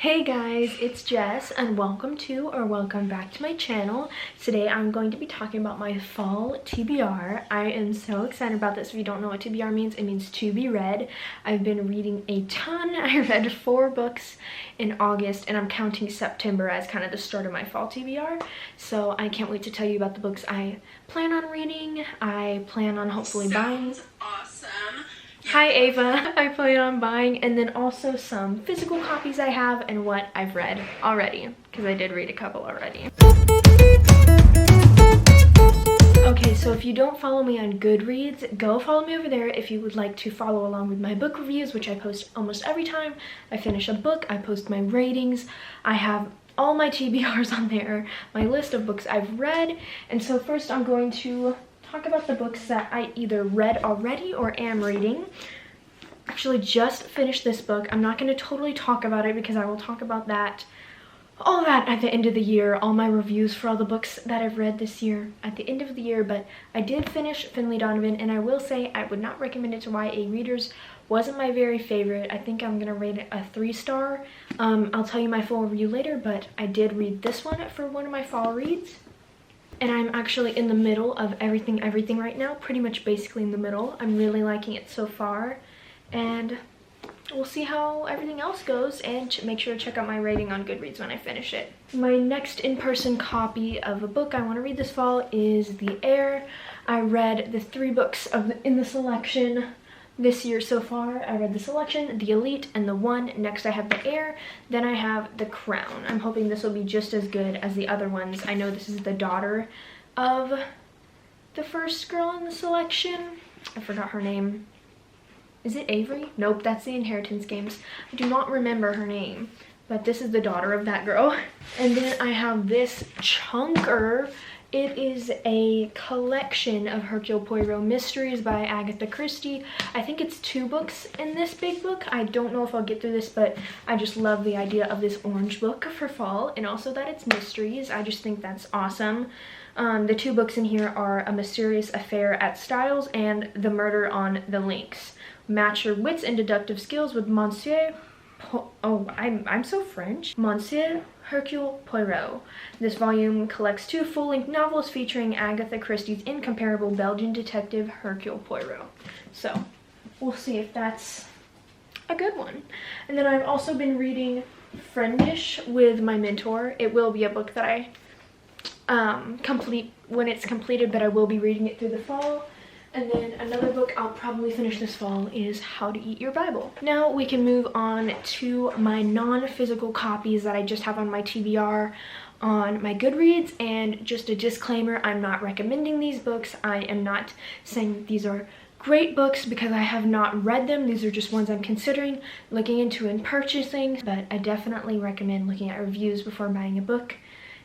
Hey guys, it's Jess and welcome back to my channel. Today I'm going to be talking about my fall TBR. I am so excited about this. If you don't know what TBR means, it means to be read. I've been reading a ton. I read 4 books in August and I'm counting September as kind of the start of my fall TBR. So I can't wait to tell you about the books I plan on reading. I plan on hopefully buying. Awesome. Hi Ava. I plan on buying, and then also some physical copies I have and what I've read already, because I did read a couple already. Okay, so if you don't follow me on Goodreads, go follow me over there if you would like to follow along with my book reviews, which I post almost every time I finish a book. I post my ratings. I have all my TBRs on there, my list of books I've read. And so first I'm going to talk about the books that I either read already or am reading. Actually just finished this book. I'm not going to totally talk about it because I will talk about all that at the end of the year, all my reviews for all the books that I've read this year at the end of the year. But I did finish Finley Donovan, and I will say I would not recommend it to YA readers. Wasn't my very favorite. I think I'm gonna rate it a 3-star. I'll tell you my full review later, but I did read this one for one of my fall reads. And I'm actually in the middle of everything right now, pretty much basically in the middle. I'm really liking it so far, and we'll see how everything else goes, and make sure to check out my rating on Goodreads when I finish it. My next in-person copy of a book I want to read this fall is The Heir. I read the 3 books in the selection this year so far. I read The Selection, The Elite, and The One. Next I have The Heir, then I have The Crown. I'm hoping this will be just as good as the other ones. I know this is the daughter of the first girl in the selection. I forgot her name. Is it Avery? Nope, that's the Inheritance Games. I do not remember her name, but this is the daughter of that girl. And then I have this chunker. It is a collection of Hercule Poirot mysteries by Agatha Christie. I think it's 2 books in this big book. I don't know if I'll get through this, but I just love the idea of this orange book for fall, and also that it's mysteries. I just think that's awesome. The 2 books in here are A Mysterious Affair at Styles and The Murder on the Links. Match your wits and deductive skills with Monsieur I'm so French. Monsieur Hercule Poirot. This volume collects 2 full-length novels featuring Agatha Christie's incomparable Belgian detective Hercule Poirot. So we'll see if that's a good one. And then I've also been reading Friendish with my mentor. It will be a book that I complete when it's completed, but I will be reading it through the fall. And then another book I'll probably finish this fall is How to Eat Your Bible. Now we can move on to my non-physical copies that I just have on my TBR on my Goodreads. And just a disclaimer, I'm not recommending these books. I am not saying these are great books because I have not read them. These are just ones I'm considering looking into and purchasing. But I definitely recommend looking at reviews before buying a book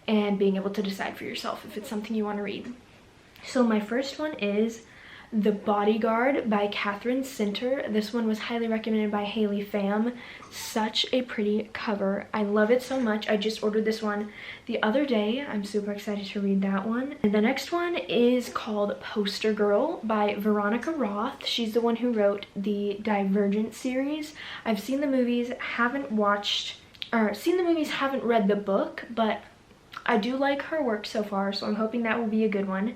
and being able to decide for yourself if it's something you want to read. So my first one is The Bodyguard by Catherine Center. This one was highly recommended by Haley Pham. Such a pretty cover. I love it so much. I just ordered this one the other day. I'm super excited to read that one. And the next one is called Poster Girl by Veronica Roth. She's the one who wrote the Divergent series. I've seen the movies, haven't read the book, but I do like her work so far, so I'm hoping that will be a good one.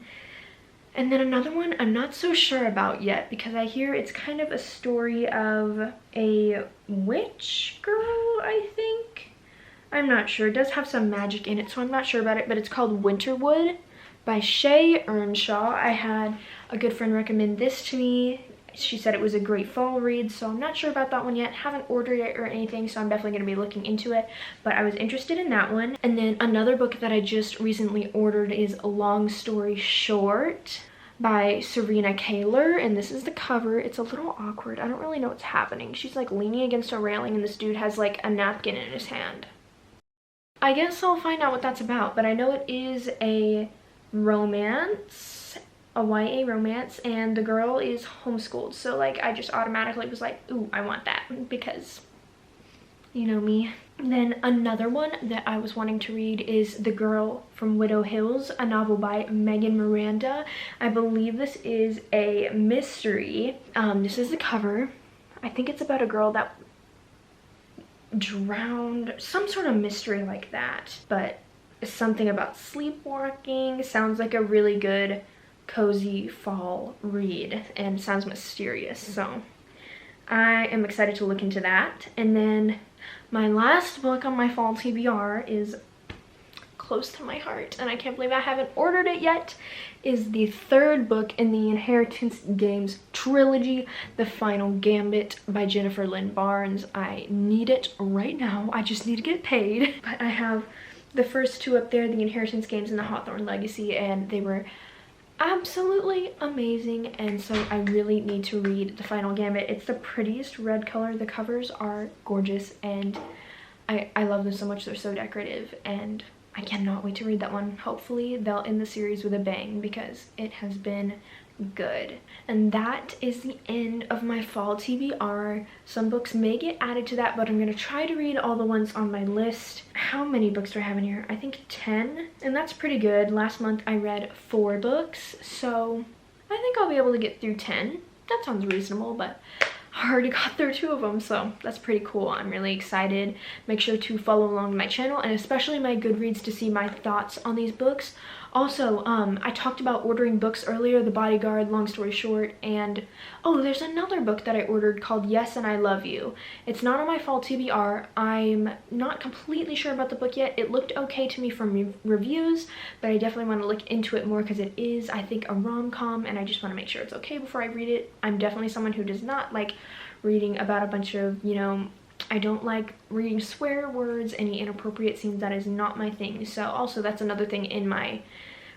And then another one I'm not so sure about yet because I hear it's kind of a story of a witch girl, I think. I'm not sure. It does have some magic in it, so I'm not sure about it, but it's called Winterwood by Shay Earnshaw. I had a good friend recommend this to me. She said it was a great fall read, so I'm not sure about that one yet. Haven't ordered it or anything, so I'm definitely going to be looking into it, but I was interested in that one. And then another book that I just recently ordered is A Long Story Short by Serena Kaler, and this is the cover. It's a little awkward. I don't really know what's happening. She's like leaning against a railing and this dude has like a napkin in his hand. I guess I'll find out what that's about, but I know it is a romance, a YA romance, and the girl is homeschooled, so like I just automatically was like, ooh, I want that, because you know me. Then another one that I was wanting to read is The Girl from Widow Hills, a novel by Megan Miranda. I believe this is a mystery. This is the cover. I think it's about a girl that Drowned, some sort of mystery like that, but something about sleepwalking. Sounds like a really good cozy fall read and sounds mysterious, so I am excited to look into that. And then my last book on my fall TBR is close to my heart, and I can't believe I haven't ordered it yet, is the third book in the Inheritance Games trilogy, The Final Gambit by Jennifer Lynn Barnes. I need it right now. I just need to get paid. But I have the first two up there, the Inheritance Games and the Hawthorne Legacy, and they were absolutely amazing, and so I really need to read The Final Gambit. It's the prettiest red color. The covers are gorgeous, and I love them so much. They're so decorative, and I cannot wait to read that one. Hopefully they'll end the series with a bang because it has been good. And that is the end of my fall TBR. Some books may get added to that, but I'm gonna try to read all the ones on my list. How many books do I have in here? I think 10, and that's pretty good. Last month I read 4 books, so I think I'll be able to get through 10. That sounds reasonable, but I already got through 2 of them, so that's pretty cool. I'm really excited. Make sure to follow along my channel, and especially my Goodreads, to see my thoughts on these books. Also, I talked about ordering books earlier, The Bodyguard, long story short, and oh, there's another book that I ordered called Yes and I Love You. It's not on my fall TBR. I'm not completely sure about the book yet. It looked okay to me from reviews, but I definitely want to look into it more because it is, I think, a rom-com, and I just want to make sure it's okay before I read it. I'm definitely someone who does not like reading about a bunch of, you know, I don't like reading swear words, any inappropriate scenes. That is not my thing. So also that's another thing in my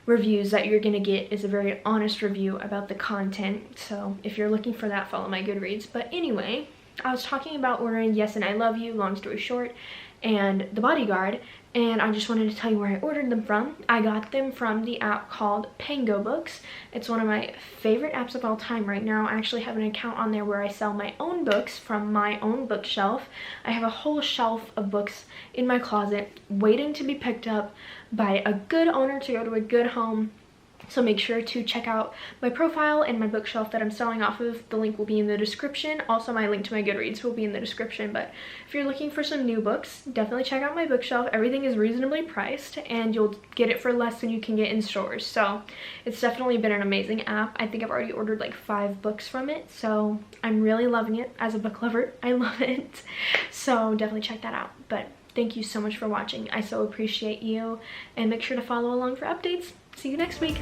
reviews that you're gonna get, is a very honest review about the content. So if you're looking for that, follow my Goodreads. But anyway, I was talking about ordering Yes and I Love You, long story short, and The Bodyguard, and I just wanted to tell you where I ordered them from. I got them from the app called Pango Books. It's one of my favorite apps of all time right now. I actually have an account on there where I sell my own books from my own bookshelf. I have a whole shelf of books in my closet waiting to be picked up by a good owner to go to a good home. So make sure to check out my profile and my bookshelf that I'm selling off of. The link will be in the description. Also, my link to my Goodreads will be in the description. But if you're looking for some new books, definitely check out my bookshelf. Everything is reasonably priced, and you'll get it for less than you can get in stores. So it's definitely been an amazing app. I think I've already ordered like 5 books from it. So I'm really loving it. As a book lover, I love it. So definitely check that out. But thank you so much for watching. I so appreciate you, and make sure to follow along for updates. See you next week.